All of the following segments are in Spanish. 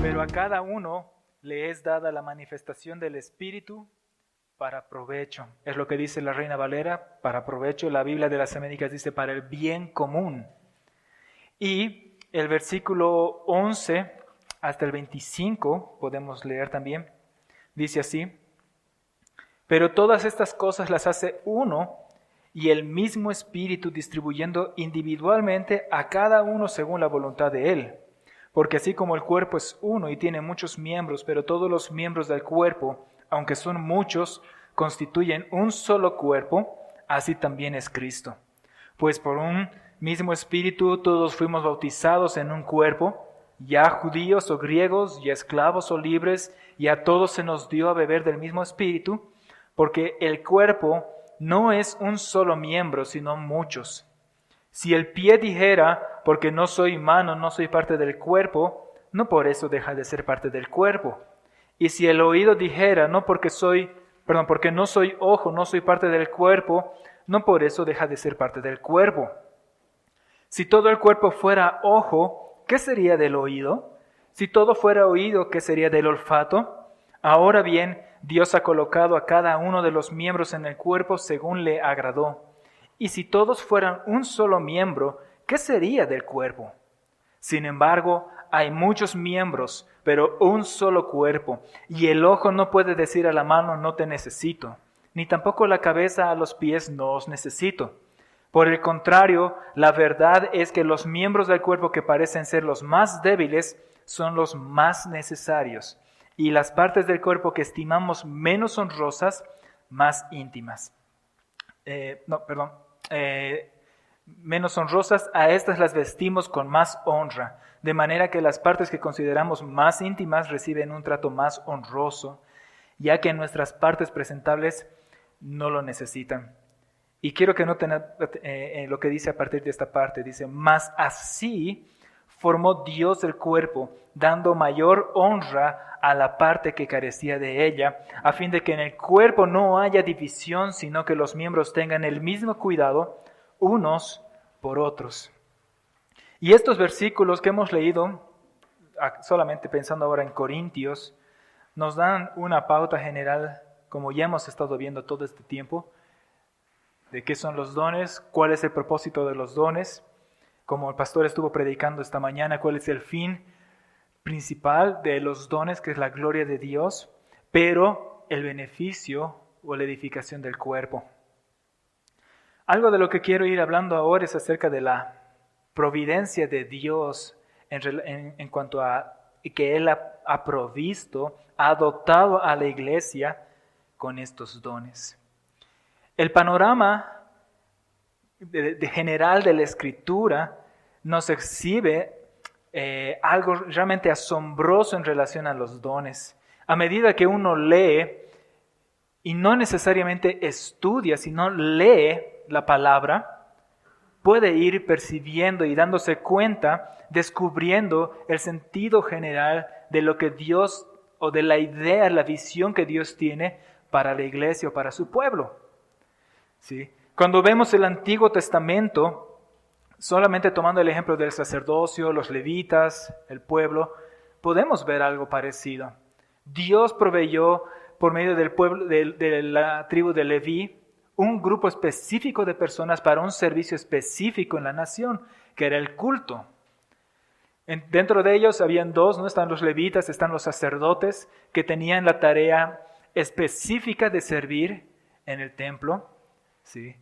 Pero a cada uno le es dada la manifestación del Espíritu para provecho. Es lo que dice la Reina Valera, para provecho. La Biblia de las Américas dice para el bien común. Y el versículo 11 hasta el 25, podemos leer también, dice así: pero todas estas cosas las hace uno y el mismo Espíritu, distribuyendo individualmente a cada uno según la voluntad de Él. Porque así como el cuerpo es uno y tiene muchos miembros, pero todos los miembros del cuerpo, aunque son muchos, constituyen un solo cuerpo, así también es Cristo. Pues por un mismo Espíritu todos fuimos bautizados en un cuerpo, ya judíos o griegos, ya esclavos o libres, y a todos se nos dio a beber del mismo Espíritu, porque el cuerpo no es un solo miembro, sino muchos. Si el pie dijera, porque no soy mano, no soy parte del cuerpo, no por eso deja de ser parte del cuerpo. Y si el oído dijera, porque no soy ojo, no soy parte del cuerpo, no por eso deja de ser parte del cuerpo. Si todo el cuerpo fuera ojo, ¿qué sería del oído? Si todo fuera oído, ¿qué sería del olfato? Ahora bien, Dios ha colocado a cada uno de los miembros en el cuerpo según le agradó. Y si todos fueran un solo miembro, ¿qué sería del cuerpo? Sin embargo, hay muchos miembros, pero un solo cuerpo. Y el ojo no puede decir a la mano, no te necesito, ni tampoco la cabeza a los pies, no os necesito. Por el contrario, la verdad es que los miembros del cuerpo que parecen ser los más débiles son los más necesarios, y las partes del cuerpo que estimamos menos honrosas, más íntimas. Menos honrosas, a estas las vestimos con más honra, de manera que las partes que consideramos más íntimas reciben un trato más honroso, ya que nuestras partes presentables no lo necesitan. Y quiero que noten lo que dice a partir de esta parte. Dice, mas así formó Dios el cuerpo, dando mayor honra a la parte que carecía de ella, a fin de que en el cuerpo no haya división, sino que los miembros tengan el mismo cuidado unos por otros. Y estos versículos que hemos leído, solamente pensando ahora en Corintios, nos dan una pauta general, como ya hemos estado viendo todo este tiempo, de qué son los dones, cuál es el propósito de los dones, como el pastor estuvo predicando esta mañana, cuál es el fin principal de los dones, que es la gloria de Dios, pero el beneficio o la edificación del cuerpo. Algo de lo que quiero ir hablando ahora es acerca de la providencia de Dios en cuanto a que Él ha provisto, ha dotado a la iglesia con estos dones. El panorama general de la Escritura nos exhibe algo realmente asombroso en relación a los dones. A medida que uno lee, y no necesariamente estudia, sino lee la palabra, puede ir percibiendo y dándose cuenta, descubriendo el sentido general de lo que Dios, o de la idea, la visión que Dios tiene para la iglesia o para su pueblo. ¿Sí? Cuando vemos el Antiguo Testamento, solamente tomando el ejemplo del sacerdocio, los levitas, el pueblo, podemos ver algo parecido. Dios proveyó por medio del pueblo, de la tribu de Leví, un grupo específico de personas para un servicio específico en la nación, que era el culto. Dentro de ellos habían dos, ¿no? Están los levitas, están los sacerdotes, que tenían la tarea específica de servir en el templo, ¿sí?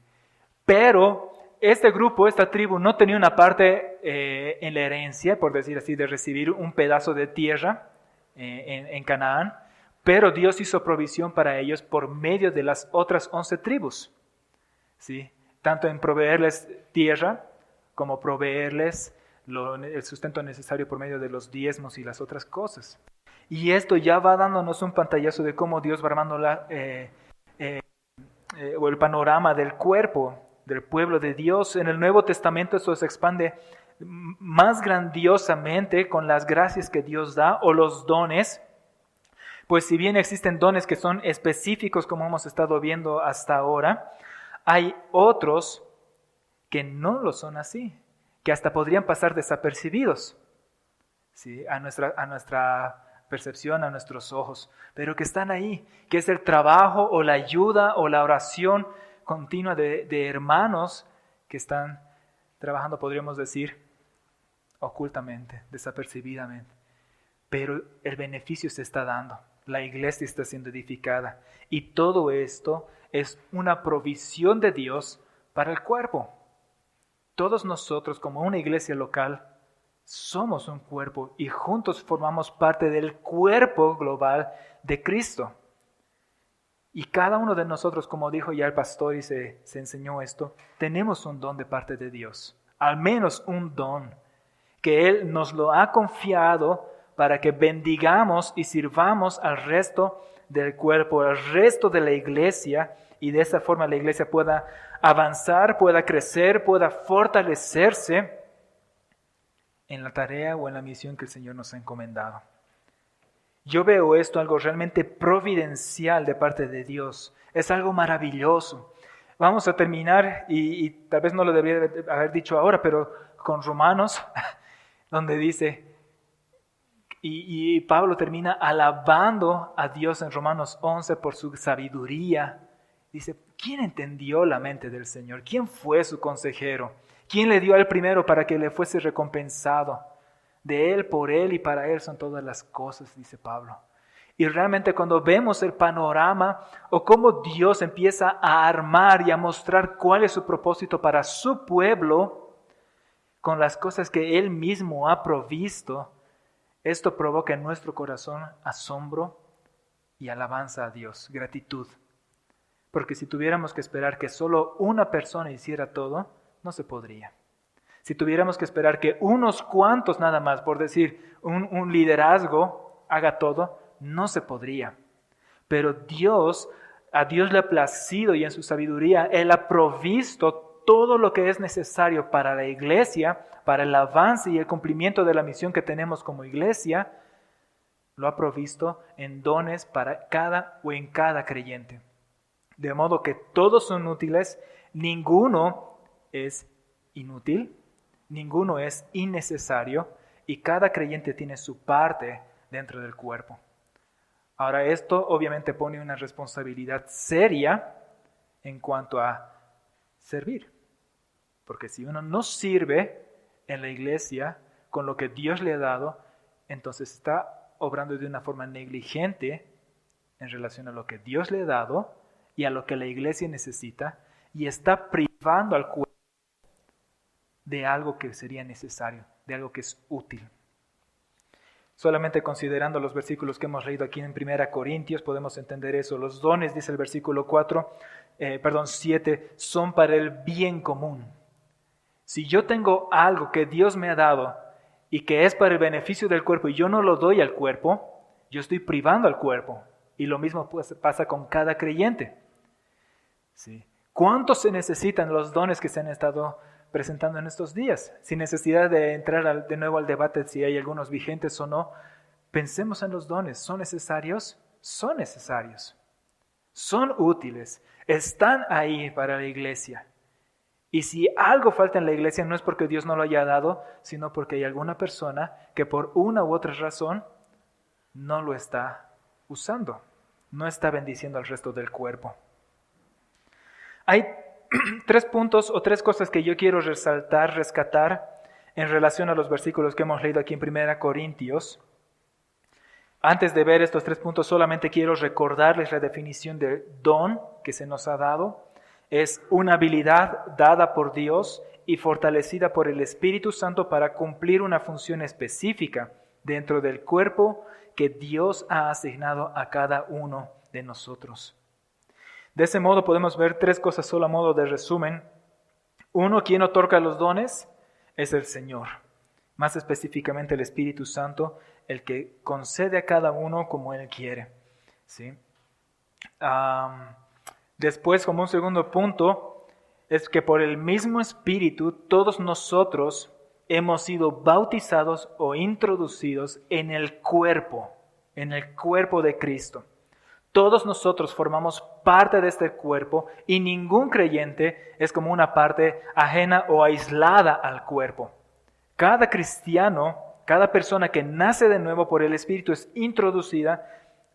Pero este grupo, esta tribu, no tenía una parte en la herencia, por decir así, de recibir un pedazo de tierra en Canaán, pero Dios hizo provisión para ellos por medio de las otras 11 tribus, ¿sí? Tanto en proveerles tierra como proveerles el sustento necesario por medio de los diezmos y las otras cosas. Y esto ya va dándonos un pantallazo de cómo Dios va armando el panorama del cuerpo, del pueblo de Dios. En el Nuevo Testamento eso se expande más grandiosamente con las gracias que Dios da o los dones. Pues si bien existen dones que son específicos, como hemos estado viendo hasta ahora, hay otros que no lo son así, que hasta podrían pasar desapercibidos, ¿sí? a nuestra percepción, a nuestros ojos, pero que están ahí, que es el trabajo o la ayuda o la oración continua de hermanos que están trabajando, podríamos decir, ocultamente, desapercibidamente. Pero el beneficio se está dando, la iglesia está siendo edificada y todo esto es una provisión de Dios para el cuerpo. Todos nosotros, como una iglesia local, somos un cuerpo y juntos formamos parte del cuerpo global de Cristo. Y cada uno de nosotros, como dijo ya el pastor y se enseñó esto, tenemos un don de parte de Dios, al menos un don, que Él nos lo ha confiado para que bendigamos y sirvamos al resto del cuerpo, al resto de la iglesia, y de esa forma la iglesia pueda avanzar, pueda crecer, pueda fortalecerse en la tarea o en la misión que el Señor nos ha encomendado. Yo veo esto algo realmente providencial de parte de Dios. Es algo maravilloso. Vamos a terminar, y tal vez no lo debería haber dicho ahora, pero con Romanos, donde dice, y Pablo termina alabando a Dios en Romanos 11 por su sabiduría. Dice, ¿quién entendió la mente del Señor? ¿Quién fue su consejero? ¿Quién le dio al primero para que le fuese recompensado? De Él, por Él y para Él son todas las cosas, dice Pablo. Y realmente cuando vemos el panorama o cómo Dios empieza a armar y a mostrar cuál es su propósito para su pueblo, con las cosas que Él mismo ha provisto, esto provoca en nuestro corazón asombro y alabanza a Dios, gratitud. Porque si tuviéramos que esperar que solo una persona hiciera todo, no se podría. Si tuviéramos que esperar que unos cuantos nada más, por decir, un liderazgo haga todo, no se podría. Pero a Dios le ha placido y en su sabiduría, Él ha provisto todo lo que es necesario para la iglesia, para el avance y el cumplimiento de la misión que tenemos como iglesia, lo ha provisto en dones para cada o en cada creyente. De modo que todos son útiles, ninguno es inútil, ninguno es innecesario y cada creyente tiene su parte dentro del cuerpo. Ahora esto obviamente pone una responsabilidad seria en cuanto a servir. Porque si uno no sirve en la iglesia con lo que Dios le ha dado, entonces está obrando de una forma negligente en relación a lo que Dios le ha dado y a lo que la iglesia necesita, y está privando al cuerpo de algo que sería necesario, de algo que es útil. Solamente considerando los versículos que hemos leído aquí en 1 Corintios podemos entender eso. Los dones, dice el versículo 7, son para el bien común. Si yo tengo algo que Dios me ha dado y que es para el beneficio del cuerpo y yo no lo doy al cuerpo, yo estoy privando al cuerpo. Y lo mismo pasa con cada creyente. ¿Sí? ¿Cuántos se necesitan los dones que se han estado presentando en estos días? Sin necesidad de entrar de nuevo al debate si hay algunos vigentes o no, pensemos en los dones. ¿Son necesarios? Son necesarios. Son útiles. Están ahí para la iglesia. Y si algo falta en la iglesia no es porque Dios no lo haya dado, sino porque hay alguna persona que por una u otra razón no lo está usando. No está bendiciendo al resto del cuerpo. Hay 3 puntos o 3 cosas que yo quiero rescatar en relación a los versículos que hemos leído aquí en 1 Corintios. Antes de ver estos 3 puntos, solamente quiero recordarles la definición de don que se nos ha dado. Es una habilidad dada por Dios y fortalecida por el Espíritu Santo para cumplir una función específica dentro del cuerpo que Dios ha asignado a cada uno de nosotros. De ese modo podemos ver 3 cosas solo a modo de resumen. 1, quien otorga los dones es el Señor. Más específicamente el Espíritu Santo, el que concede a cada uno como Él quiere. ¿Sí? Después, como un segundo punto, es que por el mismo Espíritu todos nosotros hemos sido bautizados o introducidos en el cuerpo en el cuerpo de Cristo. Todos nosotros formamos parte de este cuerpo y ningún creyente es como una parte ajena o aislada al cuerpo. Cada cristiano, cada persona que nace de nuevo por el Espíritu es introducida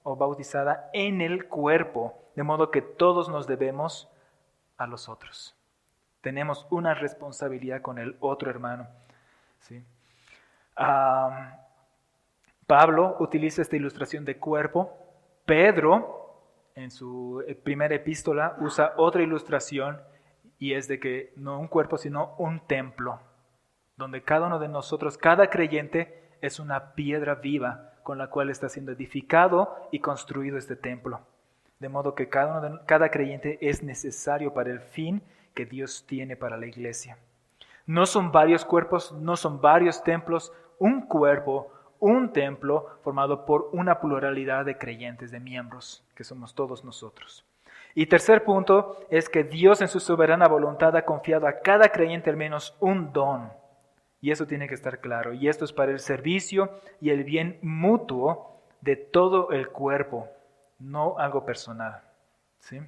o bautizada en el cuerpo, de modo que todos nos debemos a los otros. Tenemos una responsabilidad con el otro hermano. ¿Sí? Pablo utiliza esta ilustración de cuerpo. Pedro, en su primera epístola, usa otra ilustración y es de que no un cuerpo, sino un templo, donde cada uno de nosotros, cada creyente, es una piedra viva con la cual está siendo edificado y construido este templo. De modo que cada creyente es necesario para el fin que Dios tiene para la iglesia. No son varios cuerpos, no son varios templos, un cuerpo, un templo formado por una pluralidad de creyentes, de miembros, que somos todos nosotros. Y tercer punto es que Dios en su soberana voluntad ha confiado a cada creyente al menos un don. Y eso tiene que estar claro. Y esto es para el servicio y el bien mutuo de todo el cuerpo, no algo personal. ¿Sí?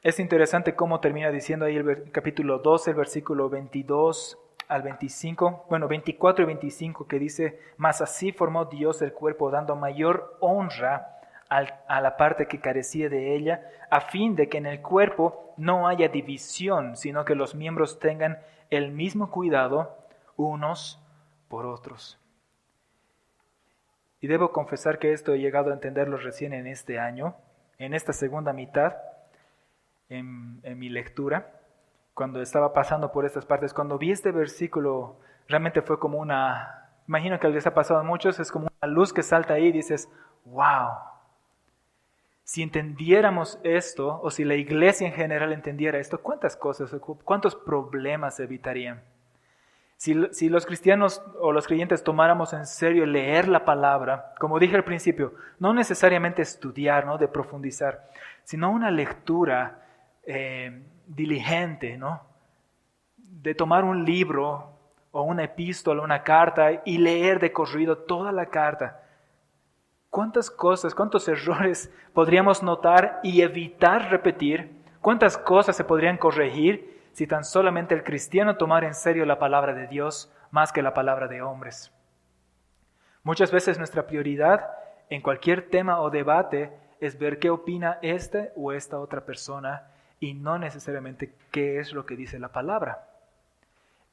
Es interesante cómo termina diciendo ahí el capítulo 12, el versículo 22 al 25, 24 y 25, que dice: mas así formó Dios el cuerpo, dando mayor honra a la parte que carecía de ella, a fin de que en el cuerpo no haya división, sino que los miembros tengan el mismo cuidado unos por otros. Y debo confesar que esto he llegado a entenderlo recién en este año, en esta segunda mitad, en mi lectura, cuando estaba pasando por estas partes. Cuando vi este versículo, realmente fue como imagino que les ha pasado a muchos, es como una luz que salta ahí y dices: wow. Si entendiéramos esto, o si la iglesia en general entendiera esto, ¿cuántas cosas, cuántos problemas se evitarían? Si los cristianos o los creyentes tomáramos en serio leer la palabra, como dije al principio, no necesariamente estudiar, ¿no?, de profundizar, sino una lectura diligente, ¿no?, de tomar un libro o una epístola, una carta y leer de corrido toda la carta. ¿Cuántas cosas, cuántos errores podríamos notar y evitar repetir? ¿Cuántas cosas se podrían corregir si tan solamente el cristiano tomara en serio la palabra de Dios más que la palabra de hombres? Muchas veces nuestra prioridad en cualquier tema o debate es ver qué opina esta o esta otra persona y no necesariamente qué es lo que dice la palabra.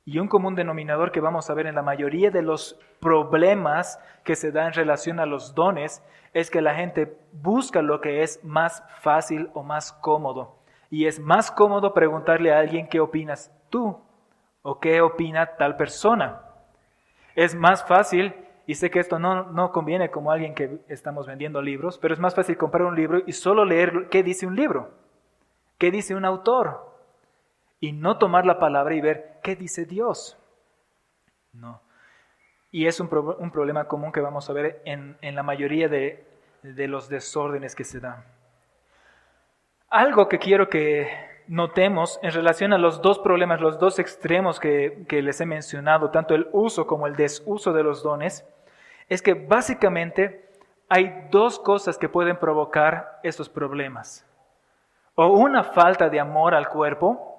Y un común denominador que vamos a ver en la mayoría de los problemas que se da en relación a los dones es que la gente busca lo que es más fácil o más cómodo. Y es más cómodo preguntarle a alguien qué opinas tú o qué opina tal persona. Es más fácil, y sé que esto no conviene como alguien que estamos vendiendo libros, pero es más fácil comprar un libro y solo leer qué dice un libro, qué dice un autor. Y no tomar la palabra y ver qué dice Dios. No. Y es un problema común que vamos a ver en la mayoría de los desórdenes que se dan. Algo que quiero que notemos en relación a los dos problemas, los dos extremos que les he mencionado, tanto el uso como el desuso de los dones, es que básicamente hay dos cosas que pueden provocar estos problemas. O una falta de amor al cuerpo,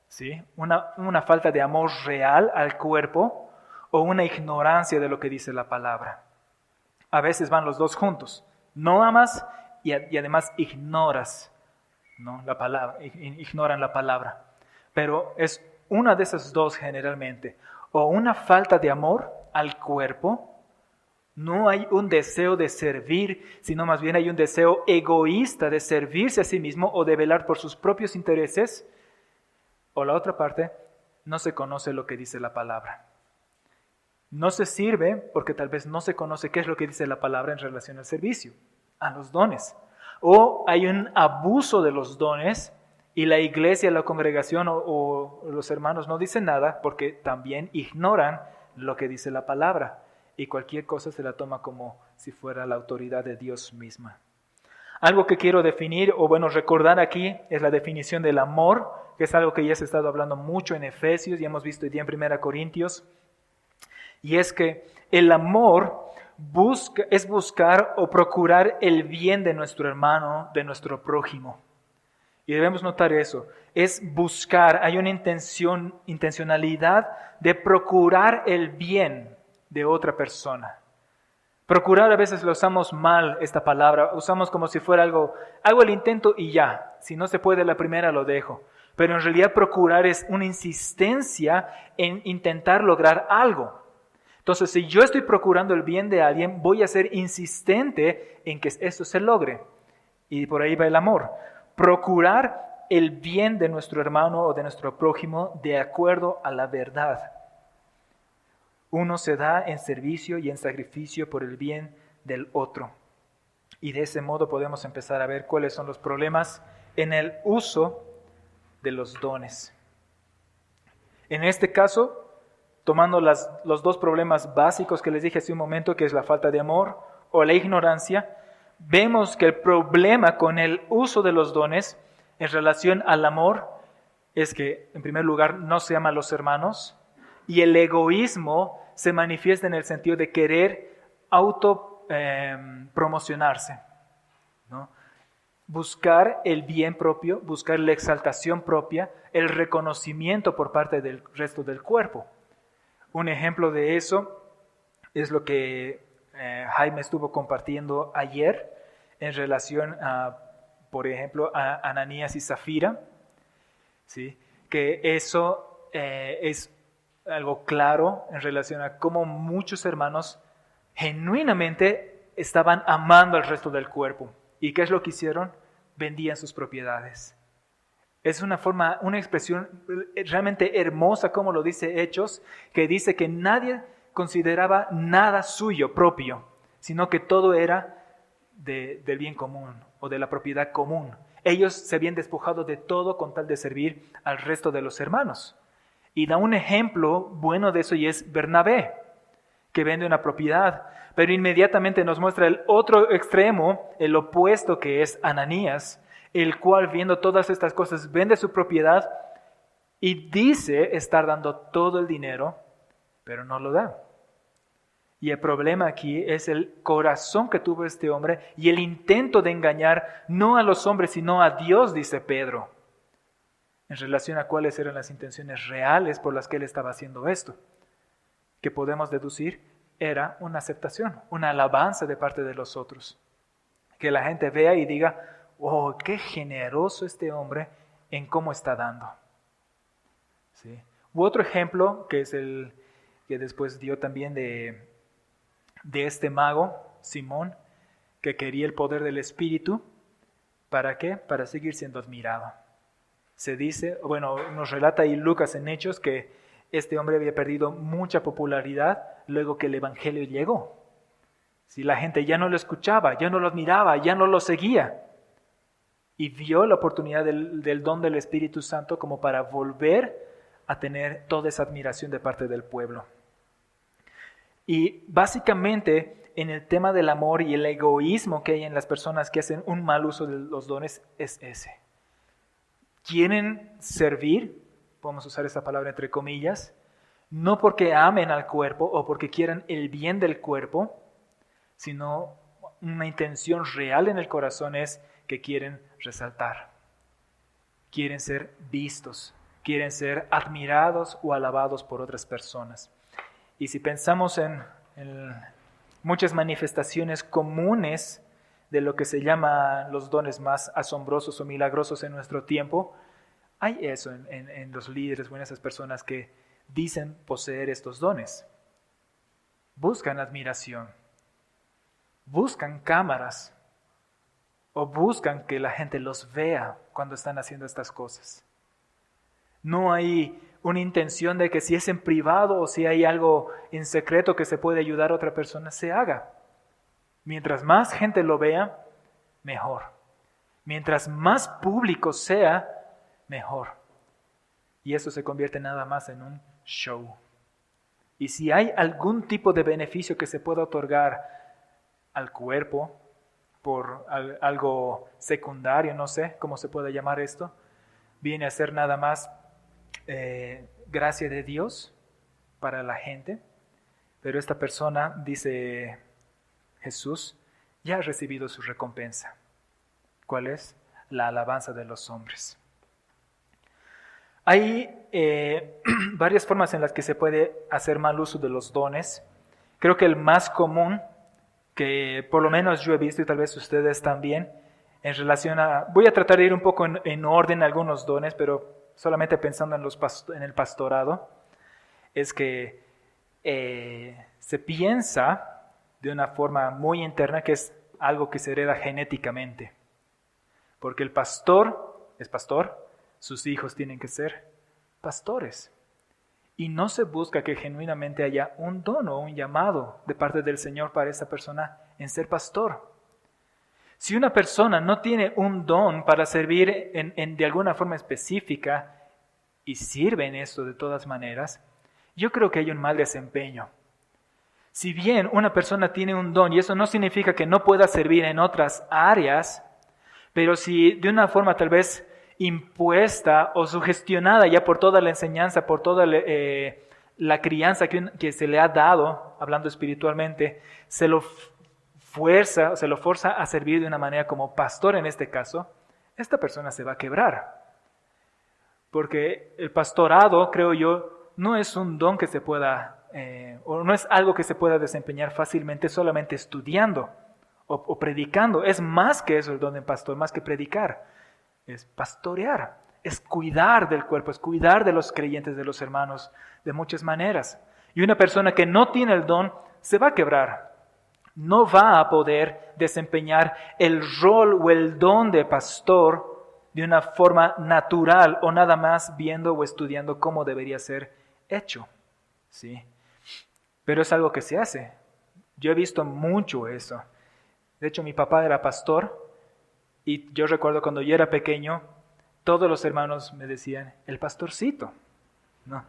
¿sí?, una falta de amor real al cuerpo, o una ignorancia de lo que dice la palabra. A veces van los dos juntos. No amas y además ignoras, ¿no?, la palabra, ignoran la palabra. Pero es una de esas dos generalmente. O una falta de amor al cuerpo. No hay un deseo de servir, sino más bien hay un deseo egoísta de servirse a sí mismo o de velar por sus propios intereses. O la otra parte, no se conoce lo que dice la palabra. No se sirve porque tal vez no se conoce qué es lo que dice la palabra en relación al servicio, a los dones. O hay un abuso de los dones y la iglesia, la congregación o los hermanos no dicen nada porque también ignoran lo que dice la palabra. Y cualquier cosa se la toma como si fuera la autoridad de Dios misma. Algo que quiero definir, recordar aquí, es la definición del amor, que es algo que ya se ha estado hablando mucho en Efesios y hemos visto hoy día en 1 Corintios. Y es que El amor es buscar o procurar el bien de nuestro hermano, de nuestro prójimo. Y debemos notar eso. Es buscar, hay una intencionalidad de procurar el bien de otra persona. Procurar a veces lo usamos mal, esta palabra. Usamos como si fuera algo, hago el intento y ya. Si no se puede la primera, lo dejo. Pero en realidad procurar es una insistencia en intentar lograr algo. Entonces, si yo estoy procurando el bien de alguien, voy a ser insistente en que esto se logre. Y por ahí va el amor. Procurar el bien de nuestro hermano o de nuestro prójimo de acuerdo a la verdad. Uno se da en servicio y en sacrificio por el bien del otro. Y de ese modo podemos empezar a ver cuáles son los problemas en el uso de los dones. En este caso, tomando los dos problemas básicos que les dije hace un momento, que es la falta de amor o la ignorancia, vemos que el problema con el uso de los dones en relación al amor es que, en primer lugar, no se aman los hermanos y el egoísmo se manifiesta en el sentido de querer promocionarse, ¿no? Buscar el bien propio, buscar la exaltación propia, el reconocimiento por parte del resto del cuerpo. Un ejemplo de eso es lo que Jaime estuvo compartiendo ayer en relación a, por ejemplo, a Ananías y Zafira, ¿sí? Que eso es algo claro en relación a cómo muchos hermanos genuinamente estaban amando al resto del cuerpo. ¿Y qué es lo que hicieron? Vendían sus propiedades. Es una expresión realmente hermosa, como lo dice Hechos, que dice que nadie consideraba nada suyo propio, sino que todo era del bien común o de la propiedad común. Ellos se habían despojado de todo con tal de servir al resto de los hermanos. Y da un ejemplo bueno de eso y es Bernabé, que vende una propiedad, pero inmediatamente nos muestra el otro extremo, el opuesto, que es Ananías, el cual, viendo todas estas cosas, vende su propiedad y dice estar dando todo el dinero, pero no lo da. Y el problema aquí es el corazón que tuvo este hombre y el intento de engañar no a los hombres, sino a Dios, dice Pedro, en relación a cuáles eran las intenciones reales por las que él estaba haciendo esto, que podemos deducir era una aceptación, una alabanza de parte de los otros. Que la gente vea y diga, oh, qué generoso este hombre en cómo está dando. ¿Sí? U otro ejemplo, que es el que después dio también de este mago, Simón, que quería el poder del Espíritu. ¿Para qué? Para seguir siendo admirado. Se dice, bueno, nos relata ahí Lucas en Hechos que este hombre había perdido mucha popularidad luego que el Evangelio llegó. Si la gente ya no lo escuchaba, ya no lo admiraba, ya no lo seguía. Y vio la oportunidad del don del Espíritu Santo como para volver a tener toda esa admiración de parte del pueblo. Y básicamente en el tema del amor y el egoísmo que hay en las personas que hacen un mal uso de los dones es ese. Quieren servir, podemos usar esa palabra entre comillas, no porque amen al cuerpo o porque quieran el bien del cuerpo, sino una intención real en el corazón es que quieren resaltar, quieren ser vistos, quieren ser admirados o alabados por otras personas. Y si pensamos en muchas manifestaciones comunes de lo que se llama los dones más asombrosos o milagrosos en nuestro tiempo, hay eso en los líderes o en esas personas que dicen poseer estos dones. Buscan admiración, buscan cámaras o buscan que la gente los vea cuando están haciendo estas cosas. No hay una intención de que si es en privado o si hay algo en secreto que se puede ayudar a otra persona, se haga. Mientras más gente lo vea, mejor. Mientras más público sea, mejor. Y eso se convierte nada más en un show. Y si hay algún tipo de beneficio que se pueda otorgar al cuerpo por algo secundario, no sé cómo se puede llamar esto, viene a ser nada más gracia de Dios para la gente, Pero esta persona, dice Jesús, ya ha recibido su recompensa. ¿Cuál es? La alabanza de los hombres. Hay varias formas en las que se puede hacer mal uso de los dones. Creo que el más común, que por lo menos yo he visto y tal vez ustedes también, en relación a... Voy a tratar de ir un poco en orden algunos dones, pero solamente pensando en el pastorado, es que se piensa de una forma muy interna que es algo que se hereda genéticamente. Porque el pastor es pastor, sus hijos tienen que ser pastores. Y no se busca que genuinamente haya un don o un llamado de parte del Señor para esa persona en ser pastor. Si una persona no tiene un don para servir de alguna forma específica y sirve en esto de todas maneras, yo creo que hay un mal desempeño. Si bien una persona tiene un don, y eso no significa que no pueda servir en otras áreas, pero si de una forma tal vez impuesta o sugestionada ya por toda la enseñanza, por toda la crianza que se le ha dado, hablando espiritualmente, se lo forza a servir de una manera como pastor en este caso, esta persona se va a quebrar. Porque el pastorado, creo yo, no es un don que se pueda, o no es algo que se pueda desempeñar fácilmente solamente estudiando o predicando. Es más que eso el don del pastor, más que predicar. Es pastorear, es cuidar del cuerpo, es cuidar de los creyentes, de los hermanos, de muchas maneras. Y una persona que no tiene el don se va a quebrar. No va a poder desempeñar el rol o el don de pastor de una forma natural o nada más viendo o estudiando cómo debería ser hecho. ¿Sí? Pero es algo que se hace. Yo he visto mucho eso. De hecho, mi papá era pastor y yo recuerdo cuando yo era pequeño, todos los hermanos me decían, el pastorcito, ¿no?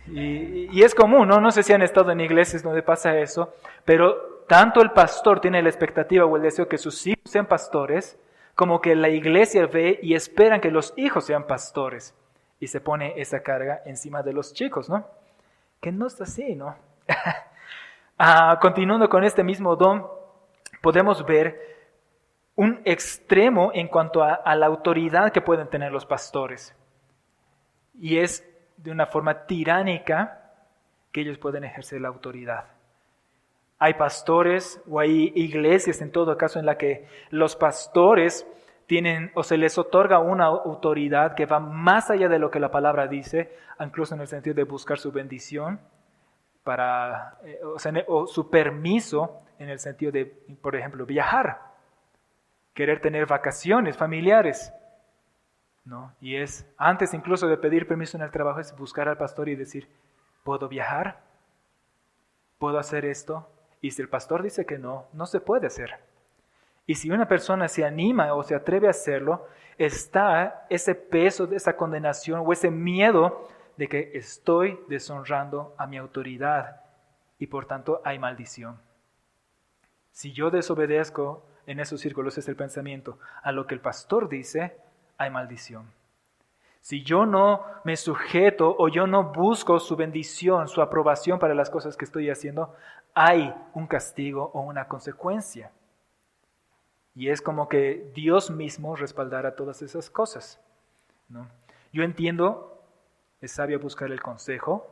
Y es común, ¿no? No sé si han estado en iglesias donde pasa eso, pero tanto el pastor tiene la expectativa o el deseo que sus hijos sean pastores, como que la iglesia ve y esperan que los hijos sean pastores. Y se pone esa carga encima de los chicos, ¿no? Que no es así, ¿no? Continuando con este mismo don, podemos ver un extremo en cuanto a la autoridad que pueden tener los pastores. Y es de una forma tiránica que ellos pueden ejercer la autoridad. Hay pastores o hay iglesias en todo caso en la que los pastores tienen o se les otorga una autoridad que va más allá de lo que la palabra dice, incluso en el sentido de buscar su bendición o su permiso en el sentido de, por ejemplo, viajar. Querer tener vacaciones familiares, ¿no? Y es, antes incluso de pedir permiso en el trabajo, es buscar al pastor y decir, ¿puedo viajar? ¿Puedo hacer esto? Y si el pastor dice que no, no se puede hacer. Y si una persona se anima o se atreve a hacerlo, está ese peso de esa condenación o ese miedo de que estoy deshonrando a mi autoridad y por tanto hay maldición. Si yo desobedezco, en esos círculos es el pensamiento, a lo que el pastor dice, hay maldición. Si yo no me sujeto o yo no busco su bendición, su aprobación para las cosas que estoy haciendo, hay un castigo o una consecuencia. Y es como que Dios mismo respaldara todas esas cosas, ¿no? Yo entiendo, es sabio buscar el consejo,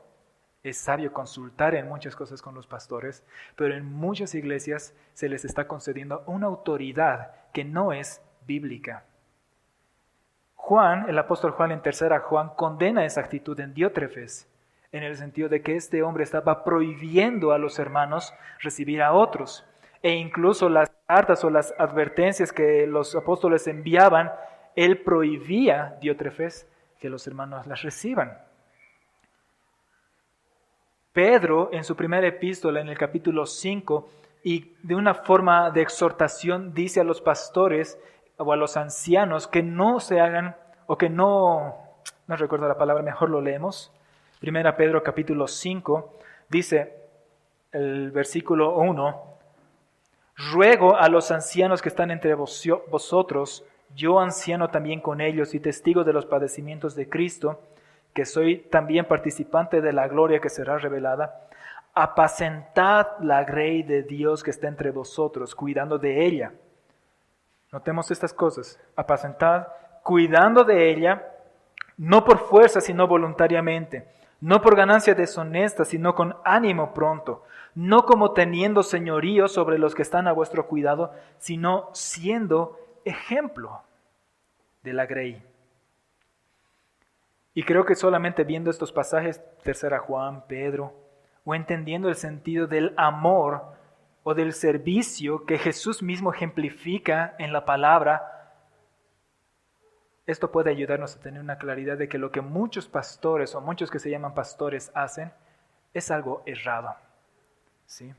es sabio consultar en muchas cosas con los pastores, pero en muchas iglesias se les está concediendo una autoridad que no es bíblica. Juan, el apóstol Juan en 3 Juan, condena esa actitud en Diótrefes, en el sentido de que este hombre estaba prohibiendo a los hermanos recibir a otros, e incluso las cartas o las advertencias que los apóstoles enviaban, él prohibía, Diótrefes, que los hermanos las reciban. Pedro, en su primera epístola, en el capítulo 5, y de una forma de exhortación, dice a los pastores o a los ancianos que no se hagan, o que no recuerdo la palabra, mejor lo leemos. Primera Pedro capítulo 5, dice el versículo 1, ruego a los ancianos que están entre vosotros, yo anciano también con ellos y testigo de los padecimientos de Cristo, que soy también participante de la gloria que será revelada, apacentad la grey de Dios que está entre vosotros, cuidando de ella. Notemos estas cosas. Apacentad, cuidando de ella, no por fuerza, sino voluntariamente, no por ganancia deshonesta, sino con ánimo pronto, no como teniendo señorío sobre los que están a vuestro cuidado, sino siendo ejemplo de la grey. Y creo que solamente viendo estos pasajes, 3 Juan, Pedro, o entendiendo el sentido del amor o del servicio que Jesús mismo ejemplifica en la palabra, esto puede ayudarnos a tener una claridad de que lo que muchos pastores o muchos que se llaman pastores hacen es algo errado. ¿Sí?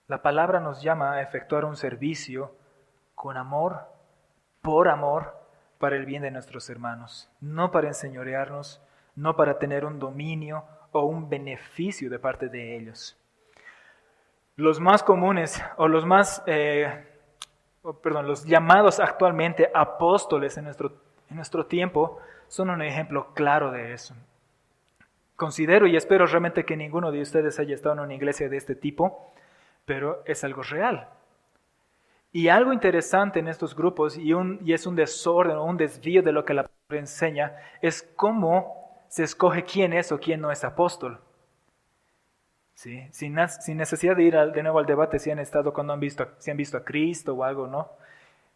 La palabra nos llama a efectuar un servicio con amor, por amor, para el bien de nuestros hermanos, no para enseñorearnos, no para tener un dominio o un beneficio de parte de ellos. Los más comunes o los llamados actualmente apóstoles en nuestro tiempo son un ejemplo claro de eso. Considero y espero realmente que ninguno de ustedes haya estado en una iglesia de este tipo, pero es algo real. Y algo interesante en estos grupos, y es un desorden o un desvío de lo que la palabra enseña, es cómo se escoge quién es o quién no es apóstol. ¿Sí? Sin necesidad de ir de nuevo al debate si han estado si han visto a Cristo o algo, ¿no?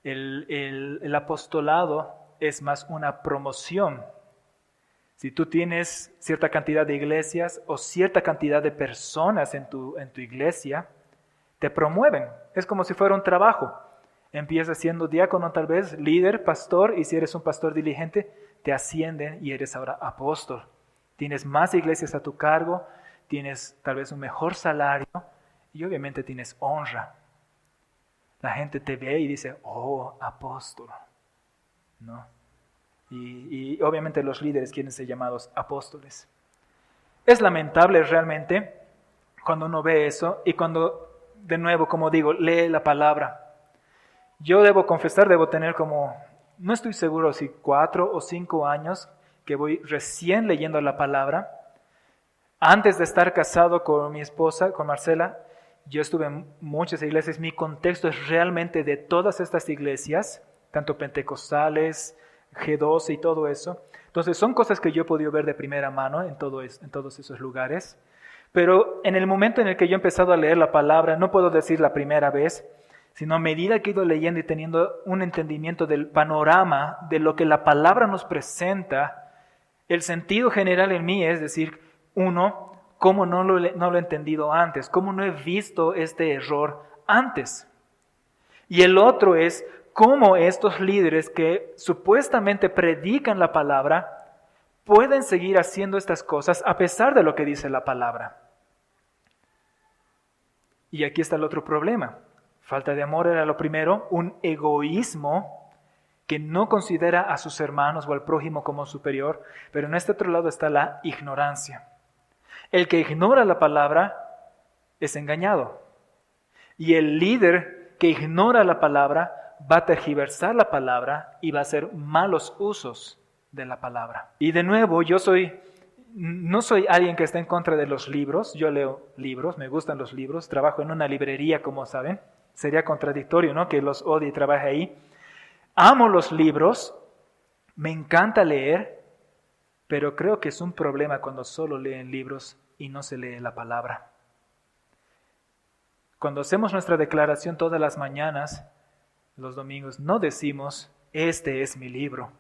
El apostolado es más una promoción. Si tú tienes cierta cantidad de iglesias o cierta cantidad de personas en tu iglesia, te promueven. Es como si fuera un trabajo. Empiezas siendo diácono tal vez, líder, pastor, y si eres un pastor diligente, te ascienden y eres ahora apóstol. Tienes más iglesias a tu cargo, tienes tal vez un mejor salario y obviamente tienes honra. La gente te ve y dice, oh, apóstol, ¿no? Y obviamente los líderes quieren ser llamados apóstoles. Es lamentable realmente cuando uno ve eso y cuando, de nuevo, como digo, lee la palabra. Yo debo confesar, debo tener no estoy seguro si 4 o 5 años que voy recién leyendo la palabra. Antes de estar casado con mi esposa, con Marcela, yo estuve en muchas iglesias. Mi contexto es realmente de todas estas iglesias, tanto pentecostales, G12 y todo eso. Entonces son cosas que yo he podido ver de primera mano en todos esos lugares. Pero en el momento en el que yo he empezado a leer la palabra, no puedo decir la primera vez, sino a medida que he ido leyendo y teniendo un entendimiento del panorama de lo que la palabra nos presenta, el sentido general en mí es decir, uno, ¿cómo no lo he entendido antes? ¿Cómo no he visto este error antes? Y el otro es, ¿cómo estos líderes que supuestamente predican la palabra pueden seguir haciendo estas cosas a pesar de lo que dice la palabra? Y aquí está el otro problema. Falta de amor era lo primero, un egoísmo que no considera a sus hermanos o al prójimo como superior, pero en este otro lado está la ignorancia. El que ignora la palabra es engañado. Y el líder que ignora la palabra va a tergiversar la palabra y va a hacer malos usos de la palabra. Y de nuevo, no soy alguien que está en contra de los libros. Yo leo libros, me gustan los libros. Trabajo en una librería, como saben. Sería contradictorio, ¿no?, que los odie y trabaje ahí. Amo los libros, me encanta leer, pero creo que es un problema cuando solo leen libros y no se lee la palabra. Cuando hacemos nuestra declaración todas las mañanas, los domingos, no decimos, este es mi libro.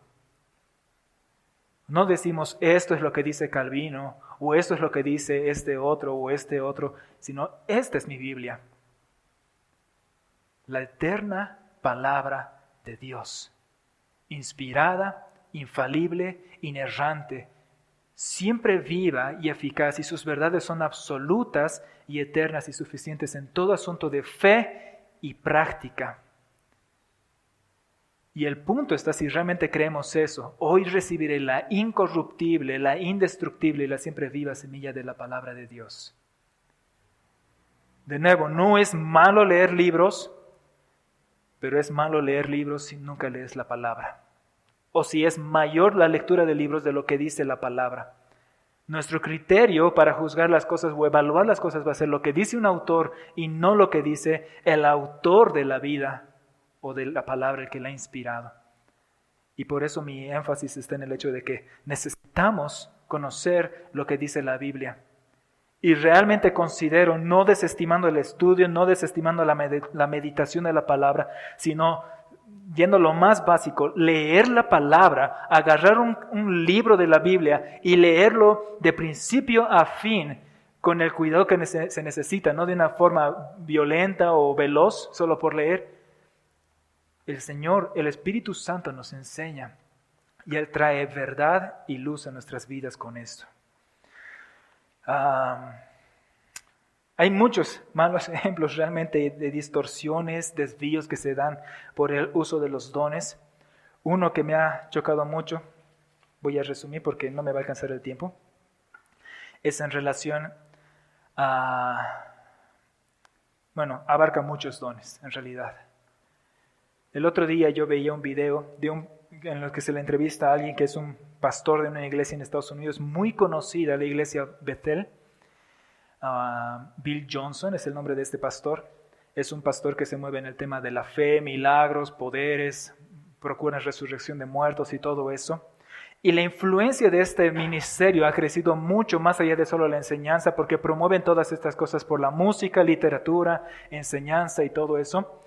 No decimos, esto es lo que dice Calvino, o esto es lo que dice este otro, sino, esta es mi Biblia. La eterna palabra de Dios, inspirada, infalible, inerrante, siempre viva y eficaz, y sus verdades son absolutas y eternas y suficientes en todo asunto de fe y práctica. Y el punto está, si realmente creemos eso, hoy recibiré la incorruptible, la indestructible y la siempre viva semilla de la palabra de Dios. De nuevo, no es malo leer libros, pero es malo leer libros si nunca lees la palabra. o si es mayor la lectura de libros de lo que dice la palabra. Nuestro criterio para juzgar las cosas o evaluar las cosas va a ser lo que dice un autor y no lo que dice el autor de la vida o de la palabra, el que la ha inspirado. Y por eso mi énfasis está en el hecho de que necesitamos conocer lo que dice la Biblia. Y realmente considero, no desestimando el estudio, no desestimando la meditación de la palabra, sino yendo lo más básico, leer la palabra, agarrar un libro de la Biblia y leerlo de principio a fin con el cuidado que se necesita, no de una forma violenta o veloz, solo por leer. El Señor, el Espíritu Santo nos enseña y Él trae verdad y luz a nuestras vidas con esto. Hay muchos malos ejemplos realmente de distorsiones, desvíos que se dan por el uso de los dones. Uno que me ha chocado mucho, voy a resumir porque no me va a alcanzar el tiempo, es en relación a, abarca muchos dones en realidad. El otro día yo veía un video en el que se le entrevista a alguien que es un pastor de una iglesia en Estados Unidos muy conocida, la iglesia Bethel. Bill Johnson es el nombre de este pastor. Es un pastor que se mueve en el tema de la fe, milagros, poderes, procura resurrección de muertos y todo eso. Y la influencia de este ministerio ha crecido mucho más allá de solo la enseñanza, porque promueven todas estas cosas por la música, literatura, enseñanza y todo eso.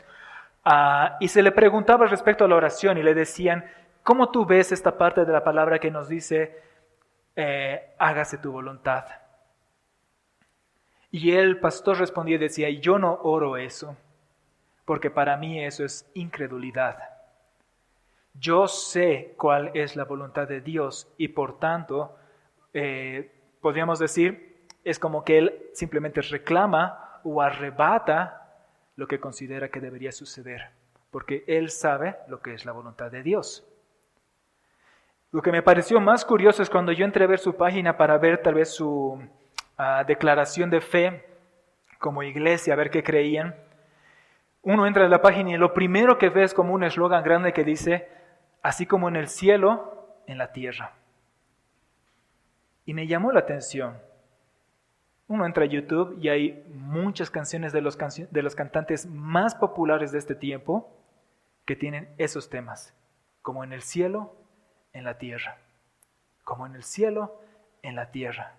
Y se le preguntaba respecto a la oración y le decían, ¿cómo tú ves esta parte de la palabra que nos dice, hágase tu voluntad? Y el pastor respondía y decía, yo no oro eso, porque para mí eso es incredulidad. Yo sé cuál es la voluntad de Dios y por tanto, podríamos decir, es como que Él simplemente reclama o arrebata lo que considera que debería suceder, porque Él sabe lo que es la voluntad de Dios. Lo que me pareció más curioso es cuando yo entré a ver su página para ver tal vez su declaración de fe como iglesia, a ver qué creían. Uno entra a la página y lo primero que ve es como un eslogan grande que dice, así como en el cielo, en la tierra. Y me llamó la atención. Uno entra a YouTube y hay muchas canciones de los cantantes más populares de este tiempo que tienen esos temas, como en el cielo, en la tierra. Como en el cielo, en la tierra.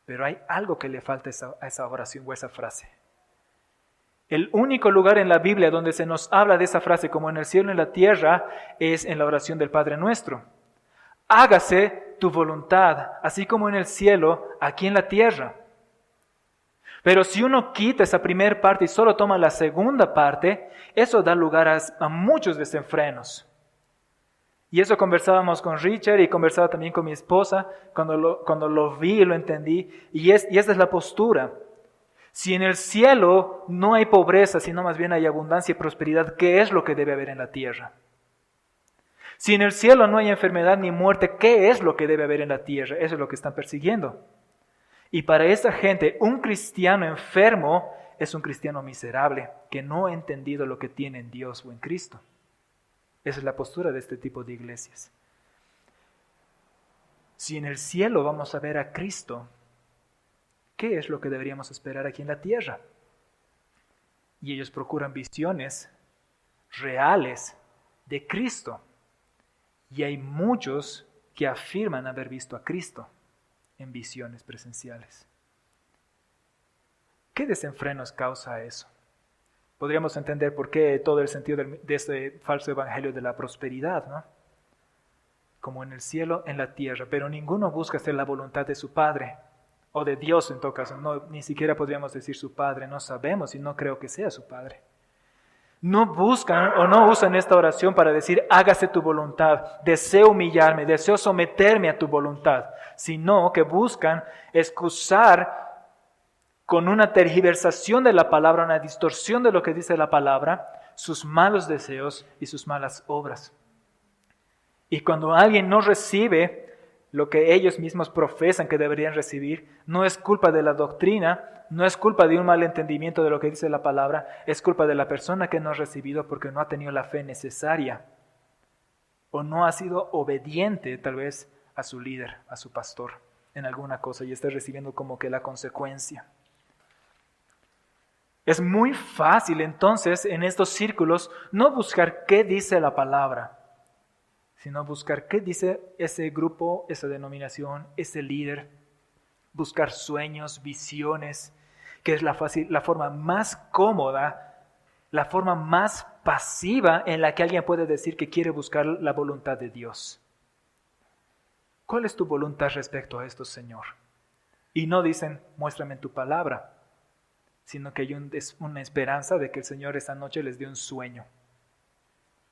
Pero hay algo que le falta a esa oración o a esa frase. El único lugar en la Biblia donde se nos habla de esa frase, como en el cielo, en la tierra, es en la oración del Padre Nuestro. Hágase tu voluntad, así como en el cielo, aquí en la tierra. Pero si uno quita esa primera parte y solo toma la segunda parte, eso da lugar a muchos desenfrenos. Y eso conversábamos con Richard y conversaba también con mi esposa cuando lo vi y lo entendí. Y esa es la postura. Si en el cielo no hay pobreza, sino más bien hay abundancia y prosperidad, ¿qué es lo que debe haber en la tierra? Si en el cielo no hay enfermedad ni muerte, ¿qué es lo que debe haber en la tierra? Eso es lo que están persiguiendo. Y para esa gente, un cristiano enfermo es un cristiano miserable, que no ha entendido lo que tiene en Dios o en Cristo. Esa es la postura de este tipo de iglesias. Si en el cielo vamos a ver a Cristo, ¿qué es lo que deberíamos esperar aquí en la tierra? Y ellos procuran visiones reales de Cristo. Y hay muchos que afirman haber visto a Cristo en visiones presenciales. ¿Qué desenfrenos causa eso? Podríamos entender por qué todo el sentido de este falso evangelio de la prosperidad, ¿no? Como en el cielo, en la tierra, pero ninguno busca hacer la voluntad de su Padre, o de Dios en todo caso, ni siquiera podríamos decir su Padre, no sabemos y no creo que sea su Padre. No buscan o no usan esta oración para decir, hágase tu voluntad, deseo humillarme, deseo someterme a tu voluntad, sino que buscan excusar con una tergiversación de la palabra, una distorsión de lo que dice la palabra, sus malos deseos y sus malas obras. Y cuando alguien no recibe lo que ellos mismos profesan que deberían recibir, no es culpa de la doctrina, no es culpa de un mal entendimiento de lo que dice la palabra, es culpa de la persona que no ha recibido porque no ha tenido la fe necesaria. o no ha sido obediente tal vez a su líder, a su pastor en alguna cosa y está recibiendo como que la consecuencia. Es muy fácil entonces en estos círculos no buscar qué dice la palabra, sino buscar qué dice ese grupo, esa denominación, ese líder, buscar sueños, visiones, que es la forma más cómoda, la forma más pasiva en la que alguien puede decir que quiere buscar la voluntad de Dios. ¿Cuál es tu voluntad respecto a esto, Señor? Y no dicen, muéstrame tu palabra, sino que hay una esperanza de que el Señor esta noche les dé un sueño.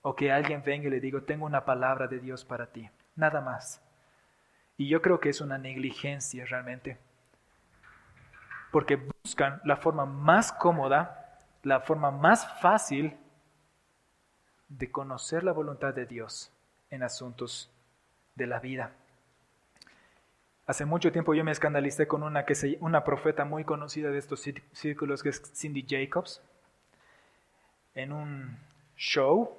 O que alguien venga y le diga, tengo una palabra de Dios para ti. Nada más. Y yo creo que es una negligencia realmente. Porque buscan la forma más cómoda, la forma más fácil de conocer la voluntad de Dios en asuntos de la vida. Hace mucho tiempo yo me escandalicé con una profeta muy conocida de estos círculos, que es Cindy Jacobs, en un show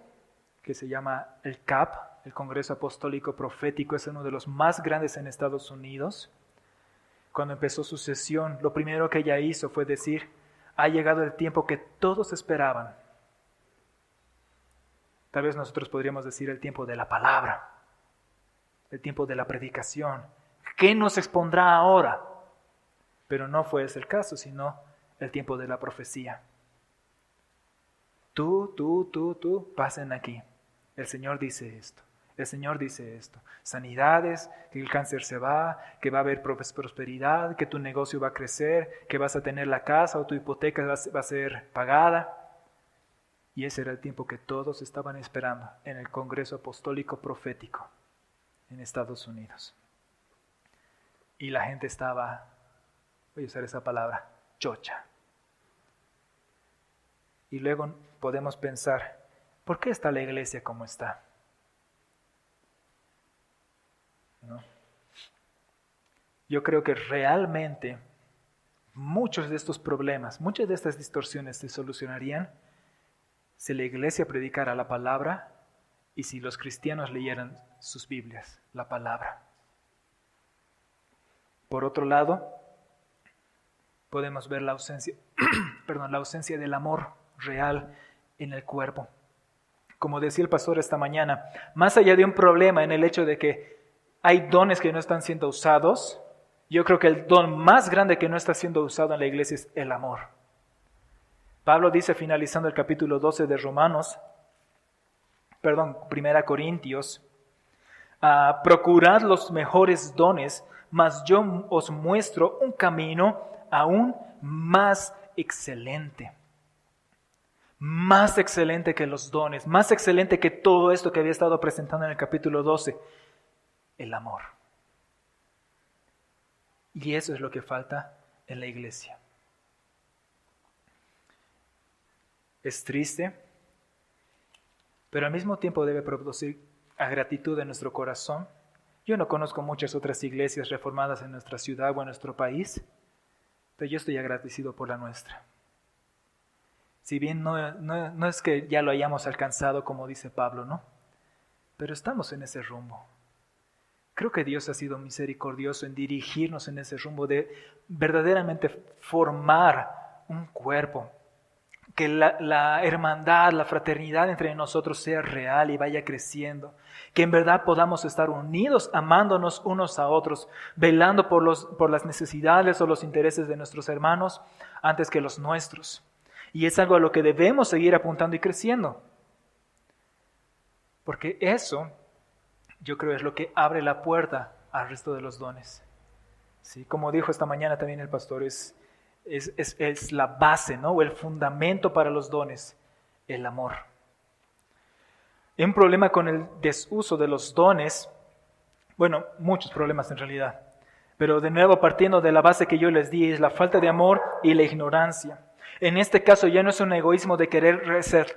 que se llama el CAP, el Congreso Apostólico Profético, es uno de los más grandes en Estados Unidos. Cuando empezó su sesión, lo primero que ella hizo fue decir, ha llegado el tiempo que todos esperaban. Tal vez nosotros podríamos decir el tiempo de la palabra, el tiempo de la predicación. ¿Qué nos expondrá ahora? Pero no fue ese el caso, sino el tiempo de la profecía. Tú, pasen aquí. El Señor dice esto. El Señor dice esto. Sanidades, que el cáncer se va, que va a haber prosperidad, que tu negocio va a crecer, que vas a tener la casa o tu hipoteca va a ser pagada. Y ese era el tiempo que todos estaban esperando en el Congreso Apostólico Profético en Estados Unidos. Y la gente estaba, voy a usar esa palabra, chocha. Y luego podemos pensar, ¿por qué está la iglesia como está? ¿No? Yo creo que realmente muchos de estos problemas, muchas de estas distorsiones se solucionarían si la iglesia predicara la palabra y si los cristianos leyeran sus Biblias, la palabra. Por otro lado, podemos ver la ausencia, la ausencia del amor real en el cuerpo. Como decía el pastor esta mañana, más allá de un problema en el hecho de que hay dones que no están siendo usados, yo creo que el don más grande que no está siendo usado en la iglesia es el amor. Pablo dice, finalizando el capítulo 12 de Romanos, 1 Corintios, procurad los mejores dones, mas yo os muestro un camino aún más excelente que los dones, más excelente que todo esto que había estado presentando en el capítulo 12, el amor. Y eso es lo que falta en la iglesia. Es triste, pero al mismo tiempo debe producir gratitud en nuestro corazón. Yo no conozco muchas otras iglesias reformadas en nuestra ciudad o en nuestro país, pero yo estoy agradecido por la nuestra. Si bien no es que ya lo hayamos alcanzado, como dice Pablo, ¿no? Pero estamos en ese rumbo. Creo que Dios ha sido misericordioso en dirigirnos en ese rumbo de verdaderamente formar un cuerpo. Que la hermandad, la fraternidad entre nosotros sea real y vaya creciendo. Que en verdad podamos estar unidos, amándonos unos a otros, velando por las necesidades o los intereses de nuestros hermanos antes que los nuestros. Y es algo a lo que debemos seguir apuntando y creciendo. Porque eso, yo creo, es lo que abre la puerta al resto de los dones. ¿Sí? Como dijo esta mañana también el pastor, es la base, ¿no? O el fundamento para los dones, el amor. Un problema con el desuso de los dones, bueno, muchos problemas en realidad, pero de nuevo partiendo de la base que yo les di, es la falta de amor y la ignorancia. En este caso ya no es un egoísmo de querer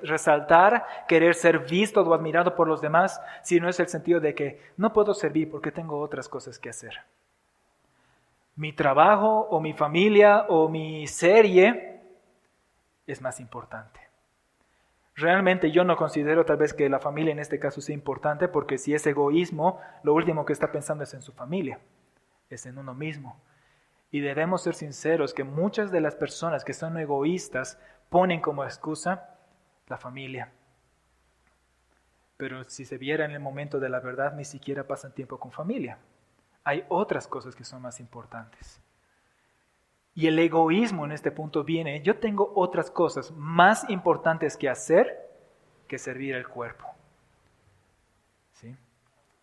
resaltar, querer ser visto o admirado por los demás, sino es el sentido de que no puedo servir porque tengo otras cosas que hacer. Mi trabajo o mi familia o mi serie es más importante. Realmente yo no considero tal vez que la familia en este caso sea importante, porque si es egoísmo, lo último que está pensando es en su familia, es en uno mismo. Y debemos ser sinceros que muchas de las personas que son egoístas ponen como excusa la familia. Pero si se viera en el momento de la verdad, ni siquiera pasan tiempo con familia. Hay otras cosas que son más importantes. Y el egoísmo en este punto viene, yo tengo otras cosas más importantes que hacer que servir al cuerpo. ¿Sí?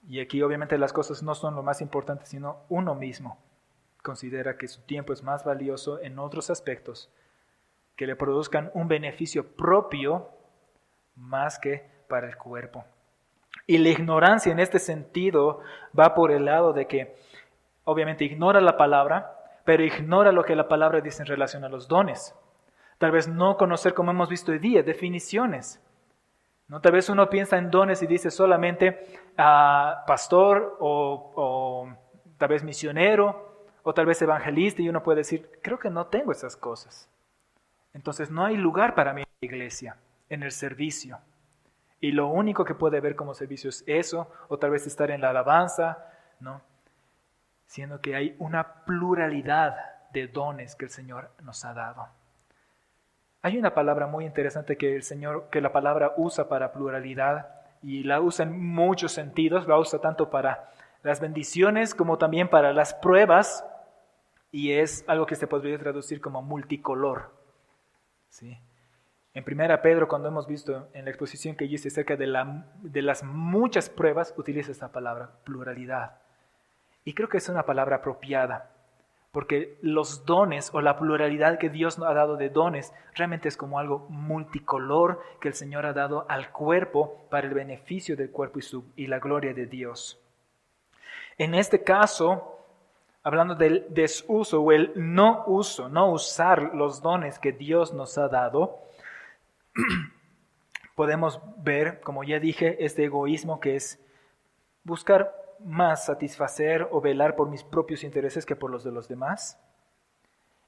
Y aquí obviamente las cosas no son lo más importante, sino uno mismo considera que su tiempo es más valioso en otros aspectos que le produzcan un beneficio propio más que para el cuerpo. Y la ignorancia en este sentido va por el lado de que obviamente ignora la palabra, pero ignora lo que la palabra dice en relación a los dones. Tal vez no conocer, como hemos visto hoy día, definiciones. ¿No? Tal vez uno piensa en dones y dice solamente pastor o tal vez misionero o tal vez evangelista, y uno puede decir, creo que no tengo esas cosas. Entonces no hay lugar para mí en la iglesia, en el servicio. Y lo único que puede ver como servicio es eso, o tal vez estar en la alabanza, ¿no? Siendo que hay una pluralidad de dones que el Señor nos ha dado. Hay una palabra muy interesante que la palabra usa para pluralidad, y la usa en muchos sentidos, la usa tanto para las bendiciones como también para las pruebas, y es algo que se podría traducir como multicolor. ¿Sí? En 1 Pedro, cuando hemos visto en la exposición que yo hice acerca de las muchas pruebas, utiliza esta palabra, pluralidad. Y creo que es una palabra apropiada, porque los dones o la pluralidad que Dios nos ha dado de dones realmente es como algo multicolor que el Señor ha dado al cuerpo para el beneficio del cuerpo y la gloria de Dios. En este caso, hablando del desuso o el no uso, no usar los dones que Dios nos ha dado, podemos ver, como ya dije, este egoísmo que es buscar más satisfacer o velar por mis propios intereses que por los de los demás,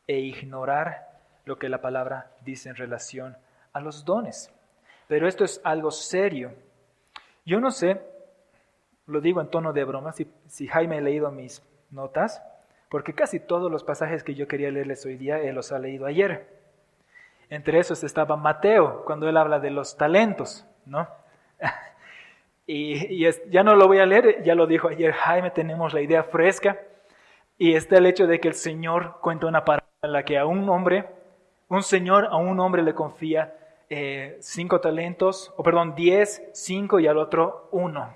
e ignorar lo que la palabra dice en relación a los dones. Pero esto es algo serio. Yo no sé, lo digo en tono de broma, si Jaime ha leído mis notas, porque casi todos los pasajes que yo quería leerles hoy día, él los ha leído ayer. Entre esos estaba Mateo, cuando él habla de los talentos, ¿no? Ya no lo voy a leer, ya lo dijo ayer Jaime, tenemos la idea fresca, y está el hecho de que el Señor cuenta una parábola en la que un señor a un hombre le confía 5 talentos, 10, 5 y al otro 1.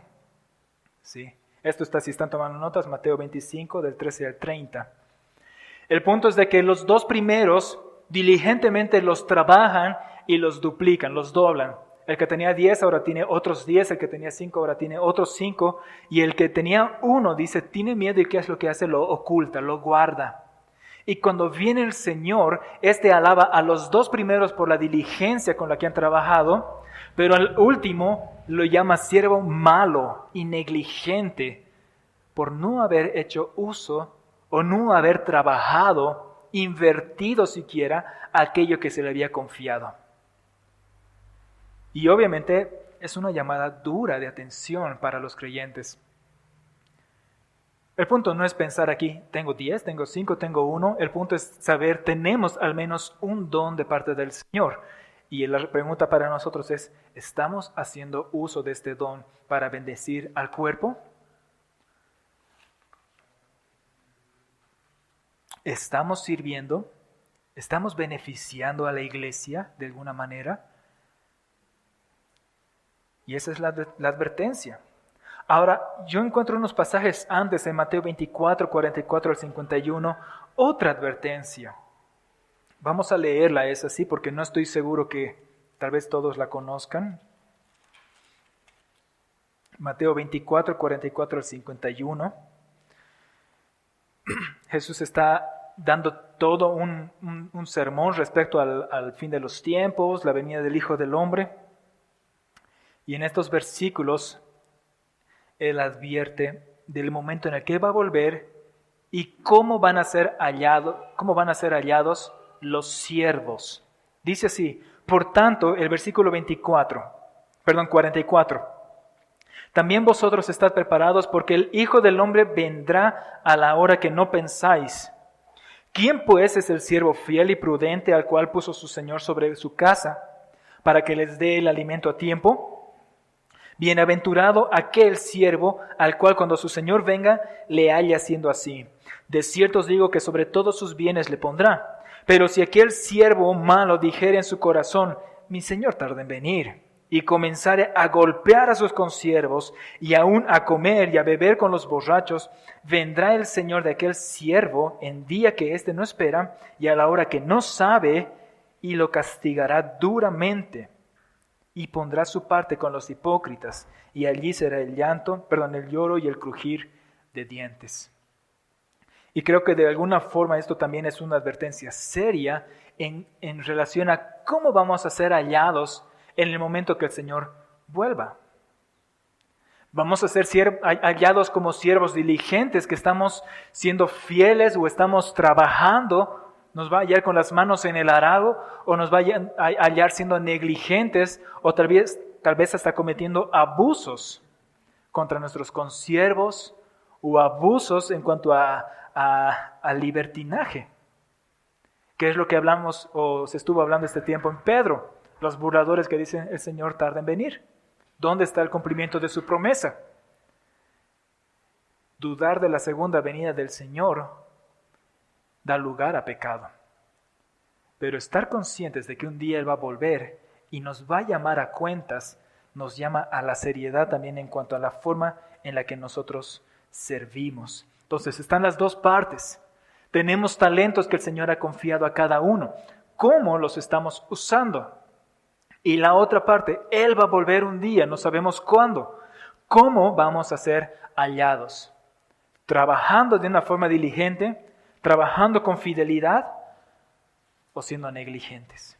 ¿Sí? Esto está, si están tomando notas, Mateo 25, del 13 al 30. El punto es de que los 2 primeros diligentemente los trabajan y los duplican, los doblan. El que tenía 10 ahora tiene otros 10, el que tenía 5 ahora tiene otros 5, y el que tenía 1 dice, tiene miedo, y ¿qué es lo que hace? Lo oculta, lo guarda. Y cuando viene el Señor, alaba a los 2 primeros por la diligencia con la que han trabajado, pero al último lo llama siervo malo y negligente por no haber hecho uso o no haber trabajado, invertido siquiera aquello que se le había confiado. Y obviamente es una llamada dura de atención para los creyentes. El punto no es pensar aquí, tengo 10, tengo 5, tengo 1. El punto es saber, tenemos al menos un don de parte del Señor. Y la pregunta para nosotros es, ¿estamos haciendo uso de este don para bendecir al cuerpo? ¿Estamos sirviendo? ¿Estamos beneficiando a la iglesia de alguna manera? Y esa es la advertencia. Ahora, yo encuentro unos pasajes antes, en Mateo 24, 44 al 51, otra advertencia. Vamos a leerla, es así, porque no estoy seguro que tal vez todos la conozcan. Mateo 24, 44 al 51. Jesús está dando todo un sermón respecto al fin de los tiempos, la venida del Hijo del Hombre. Y en estos versículos, Él advierte del momento en el que va a volver y cómo van a ser hallados los siervos. Dice así, Por tanto, el versículo 44. También vosotros estad preparados, porque el Hijo del Hombre vendrá a la hora que no pensáis. ¿Quién pues es el siervo fiel y prudente al cual puso su Señor sobre su casa, para que les dé el alimento a tiempo? Bienaventurado aquel siervo al cual cuando su Señor venga le haya haciendo así. De cierto os digo que sobre todos sus bienes le pondrá. Pero si aquel siervo malo dijere en su corazón, mi Señor tarda en venir, y comenzare a golpear a sus consiervos, y aún a comer y a beber con los borrachos, vendrá el Señor de aquel siervo en día que éste no espera, y a la hora que no sabe, y lo castigará duramente, y pondrá su parte con los hipócritas, y allí será el lloro y el crujir de dientes. Y creo que de alguna forma esto también es una advertencia seria en relación a cómo vamos a ser hallados en el momento que el Señor vuelva. Vamos a ser hallados como siervos diligentes, que estamos siendo fieles o estamos trabajando. Nos va a hallar con las manos en el arado, o nos va a hallar siendo negligentes, o tal vez hasta cometiendo abusos contra nuestros consiervos, o abusos en cuanto al libertinaje, que es lo que hablamos o se estuvo hablando este tiempo en Pedro, los burladores que dicen el Señor tarda en venir. ¿Dónde está el cumplimiento de su promesa? Dudar de la segunda venida del Señor da lugar a pecado, pero estar conscientes de que un día Él va a volver y nos va a llamar a cuentas, nos llama a la seriedad también en cuanto a la forma en la que nosotros servimos. Entonces están las dos partes. Tenemos talentos que el Señor ha confiado a cada uno. ¿Cómo los estamos usando? Y la otra parte, Él va a volver un día, no sabemos cuándo. ¿Cómo vamos a ser hallados? ¿Trabajando de una forma diligente? ¿Trabajando con fidelidad? ¿O siendo negligentes?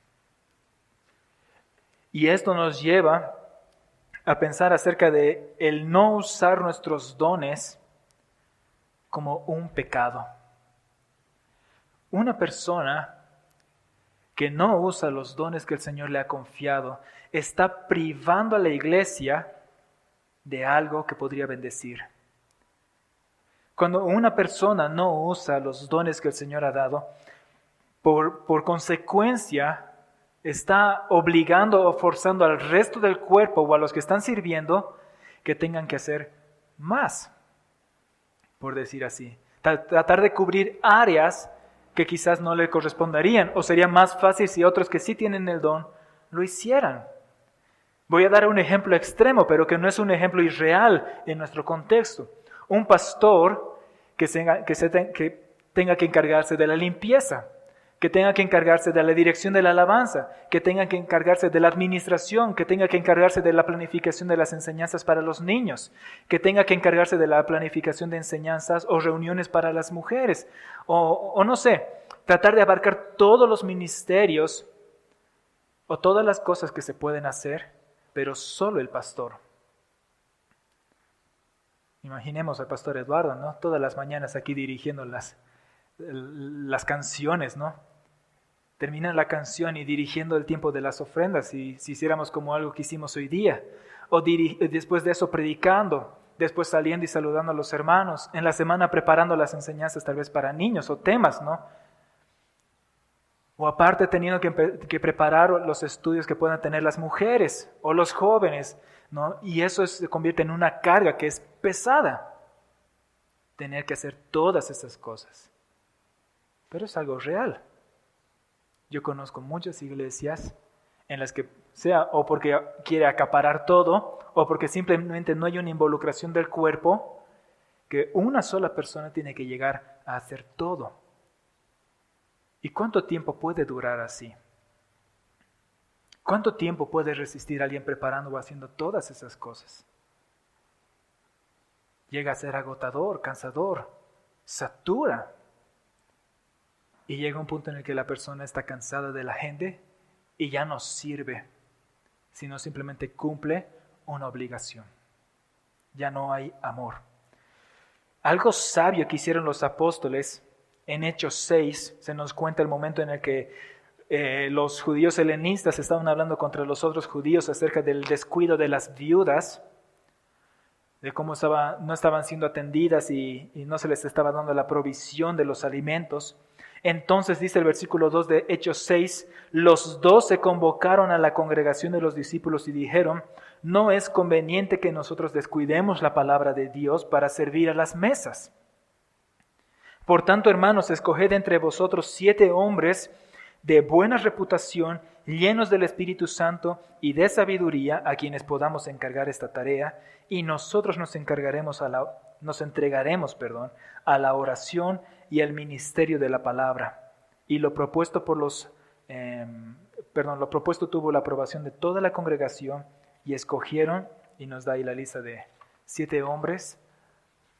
Y esto nos lleva a pensar acerca de el no usar nuestros dones como un pecado. Una persona que no usa los dones que el Señor le ha confiado está privando a la iglesia de algo que podría bendecir. Cuando una persona no usa los dones que el Señor ha dado, por consecuencia está obligando o forzando al resto del cuerpo o a los que están sirviendo que tengan que hacer más, por decir así. Tratar de cubrir áreas que quizás no le corresponderían, o sería más fácil si otros que sí tienen el don lo hicieran. Voy a dar un ejemplo extremo, pero que no es un ejemplo irreal en nuestro contexto. Un pastor que tenga que encargarse de la limpieza, que tenga que encargarse de la dirección de la alabanza, que tenga que encargarse de la administración, que tenga que encargarse de la planificación de las enseñanzas para los niños, que tenga que encargarse de la planificación de enseñanzas o reuniones para las mujeres, o no sé, tratar de abarcar todos los ministerios o todas las cosas que se pueden hacer, pero solo el pastor. Imaginemos al pastor Eduardo, ¿no? Todas las mañanas aquí dirigiendo las canciones, ¿no? Termina la canción y dirigiendo el tiempo de las ofrendas, si hiciéramos como algo que hicimos hoy día, o después de eso predicando, después saliendo y saludando a los hermanos, en la semana preparando las enseñanzas tal vez para niños o temas, ¿no? O aparte teniendo que preparar los estudios que puedan tener las mujeres o los jóvenes, ¿no? Y eso se convierte en una carga que es pesada, tener que hacer todas esas cosas. Pero es algo real. Yo conozco muchas iglesias en las que sea o porque quiere acaparar todo o porque simplemente no hay una involucración del cuerpo, que una sola persona tiene que llegar a hacer todo. ¿Y cuánto tiempo puede durar así? ¿Cuánto tiempo puede resistir alguien preparando o haciendo todas esas cosas? Llega a ser agotador, cansador, satura. Y llega un punto en el que la persona está cansada de la gente y ya no sirve, sino simplemente cumple una obligación. Ya no hay amor. Algo sabio que hicieron los apóstoles, en Hechos 6, se nos cuenta el momento en el que los judíos helenistas estaban hablando contra los otros judíos acerca del descuido de las viudas, de cómo no estaban siendo atendidas y no se les estaba dando la provisión de los alimentos. Entonces dice el versículo 2 de Hechos 6, los 12 convocaron a la congregación de los discípulos y dijeron, no es conveniente que nosotros descuidemos la palabra de Dios para servir a las mesas. Por tanto, hermanos, escoged entre vosotros 7 hombres de buena reputación, llenos del Espíritu Santo y de sabiduría, a quienes podamos encargar esta tarea, y nosotros nos entregaremos a la oración y al ministerio de la palabra. Y lo propuesto tuvo la aprobación de toda la congregación, y escogieron, y nos da ahí la lista de 7 hombres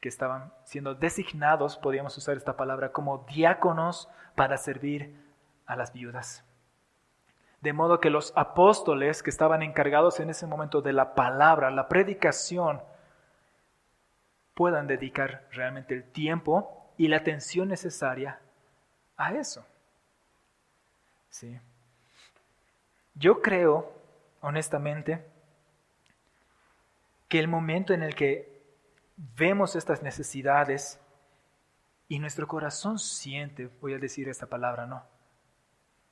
que estaban siendo designados, podríamos usar esta palabra, como diáconos para servir a las viudas. De modo que los apóstoles que estaban encargados en ese momento de la palabra, la predicación, puedan dedicar realmente el tiempo y la atención necesaria a eso. ¿Sí? Yo creo, honestamente, que el momento en el que vemos estas necesidades y nuestro corazón siente, voy a decir esta palabra, ¿no?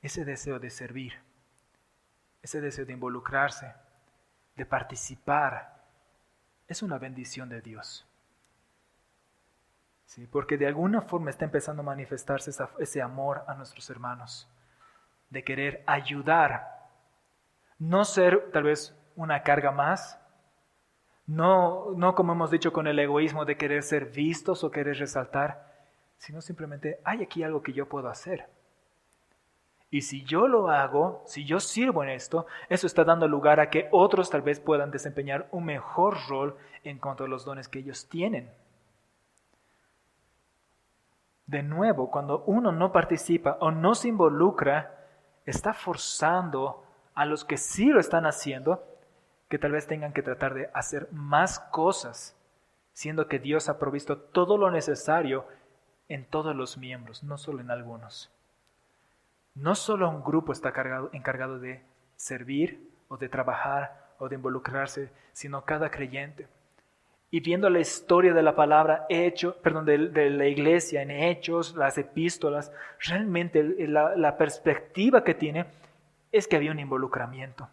Ese deseo de servir, ese deseo de involucrarse, de participar, es una bendición de Dios. ¿Sí? Porque de alguna forma está empezando a manifestarse ese amor a nuestros hermanos, de querer ayudar, no ser tal vez una carga más, no como hemos dicho con el egoísmo de querer ser vistos o querer resaltar, sino simplemente hay aquí algo que yo puedo hacer. Y si yo lo hago, si yo sirvo en esto, eso está dando lugar a que otros tal vez puedan desempeñar un mejor rol en cuanto a los dones que ellos tienen. De nuevo, cuando uno no participa o no se involucra, está forzando a los que sí lo están haciendo que tal vez tengan que tratar de hacer más cosas, siendo que Dios ha provisto todo lo necesario en todos los miembros, no solo en algunos. No solo un grupo está encargado de servir o de trabajar o de involucrarse, sino cada creyente. Y viendo la historia de la palabra, de la iglesia en Hechos, las epístolas, realmente la perspectiva que tiene es que había un involucramiento.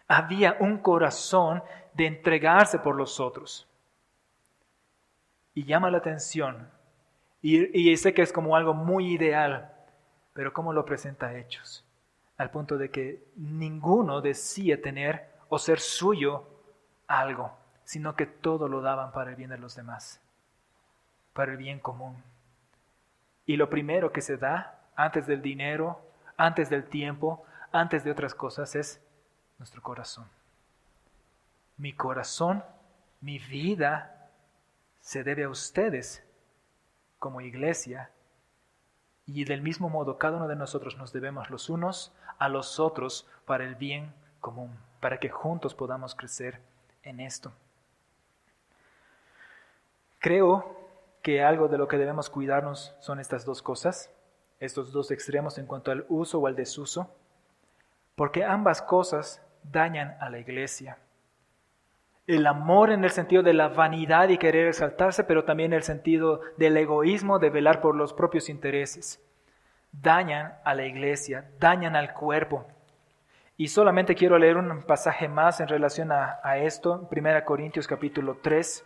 Había un corazón de entregarse por los otros. Y llama la atención, y sé que es como algo muy ideal, pero ¿cómo lo presenta Hechos? Al punto de que ninguno decía tener o ser suyo algo, sino que todo lo daban para el bien de los demás, para el bien común. Y lo primero que se da, antes del dinero, antes del tiempo, antes de otras cosas, es nuestro corazón. Mi corazón, mi vida, se debe a ustedes como iglesia. Y del mismo modo, cada uno de nosotros nos debemos los unos a los otros para el bien común, para que juntos podamos crecer en esto. Creo que algo de lo que debemos cuidarnos son estas dos cosas, estos dos extremos en cuanto al uso o al desuso, porque ambas cosas dañan a la iglesia. El amor en el sentido de la vanidad y querer exaltarse, pero también en el sentido del egoísmo, de velar por los propios intereses. Dañan a la iglesia, dañan al cuerpo. Y solamente quiero leer un pasaje más en relación a esto, 1 Corintios capítulo 3.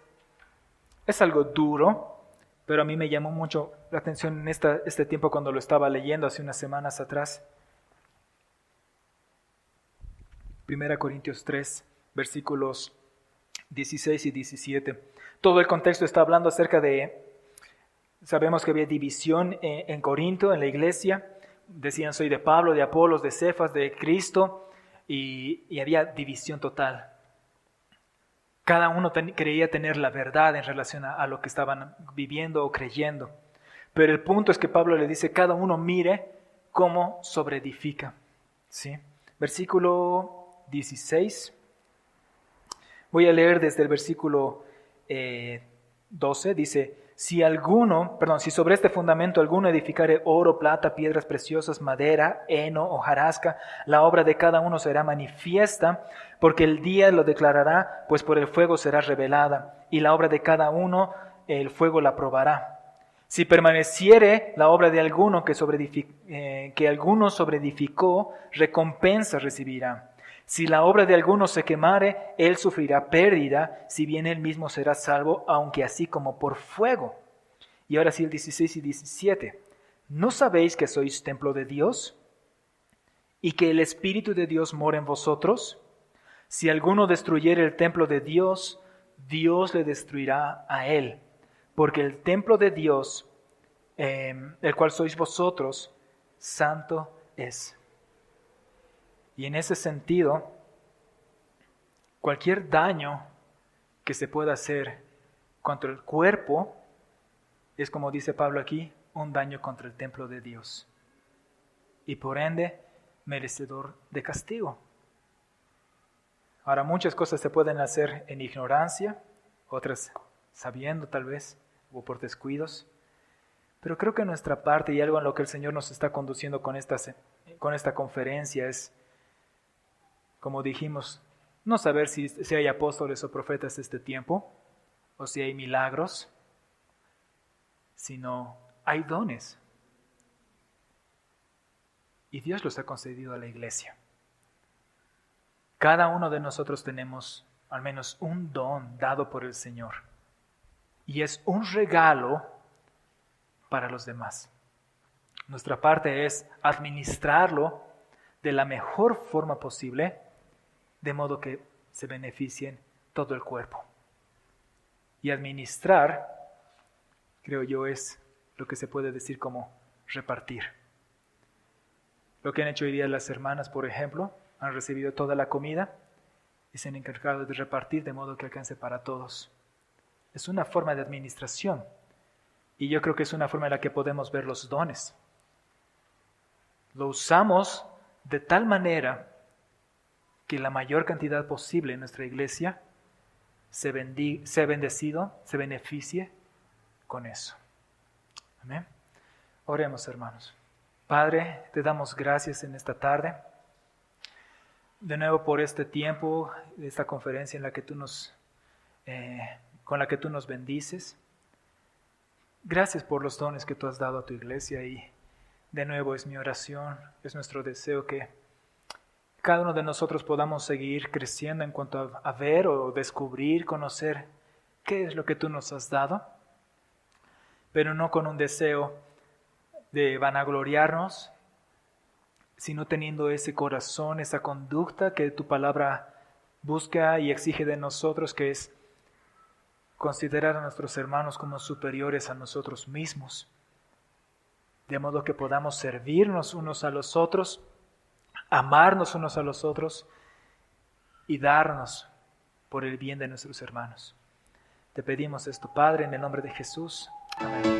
Es algo duro, pero a mí me llamó mucho la atención en este tiempo cuando lo estaba leyendo hace unas semanas atrás. 1 Corintios 3, versículos 16 y 17. Todo el contexto está hablando acerca sabemos que había división en Corinto, en la iglesia. Decían, soy de Pablo, de Apolos, de Cefas, de Cristo, y había división total. Cada uno creía tener la verdad en relación a lo que estaban viviendo o creyendo. Pero el punto es que Pablo le dice, cada uno mire cómo sobreedifica. ¿Sí? Versículo 16. Voy a leer desde el versículo 12. Dice, Si sobre este fundamento alguno edificare oro, plata, piedras preciosas, madera, heno, hojarasca, la obra de cada uno será manifiesta, porque el día lo declarará, pues por el fuego será revelada, y la obra de cada uno el fuego la probará. Si permaneciere la obra de alguno que alguno sobreedificó, recompensa recibirá. Si la obra de alguno se quemare, él sufrirá pérdida, si bien él mismo será salvo, aunque así como por fuego. Y ahora sí el 16 y 17. ¿No sabéis que sois templo de Dios y que el Espíritu de Dios mora en vosotros? Si alguno destruyere el templo de Dios, Dios le destruirá a él, porque el templo de Dios, el cual sois vosotros, santo es. Y en ese sentido, cualquier daño que se pueda hacer contra el cuerpo es, como dice Pablo aquí, un daño contra el templo de Dios. Y por ende, merecedor de castigo. Ahora, muchas cosas se pueden hacer en ignorancia, otras sabiendo tal vez, o por descuidos. Pero creo que nuestra parte y algo en lo que el Señor nos está conduciendo con esta conferencia es, como dijimos, no saber si hay apóstoles o profetas este tiempo, o si hay milagros, sino hay dones. Y Dios los ha concedido a la iglesia. Cada uno de nosotros tenemos al menos un don dado por el Señor. Y es un regalo para los demás. Nuestra parte es administrarlo de la mejor forma posible, de modo que se beneficien todo el cuerpo. Y administrar, creo yo, es lo que se puede decir como repartir. Lo que han hecho hoy día las hermanas, por ejemplo, han recibido toda la comida y se han encargado de repartir de modo que alcance para todos. Es una forma de administración y yo creo que es una forma en la que podemos ver los dones. Lo usamos de tal manera que la mayor cantidad posible en nuestra iglesia se beneficie con eso. Amén. Oremos, hermanos. Padre, te damos gracias en esta tarde, de nuevo por este tiempo, esta conferencia en la que con la que tú nos bendices. Gracias por los dones que tú has dado a tu iglesia y de nuevo es mi oración, es nuestro deseo que cada uno de nosotros podamos seguir creciendo en cuanto a ver o descubrir, conocer qué es lo que tú nos has dado, pero no con un deseo de vanagloriarnos, sino teniendo ese corazón, esa conducta que tu palabra busca y exige de nosotros, que es considerar a nuestros hermanos como superiores a nosotros mismos, de modo que podamos servirnos unos a los otros, amarnos unos a los otros y darnos por el bien de nuestros hermanos. Te pedimos esto, Padre, en el nombre de Jesús. Amén.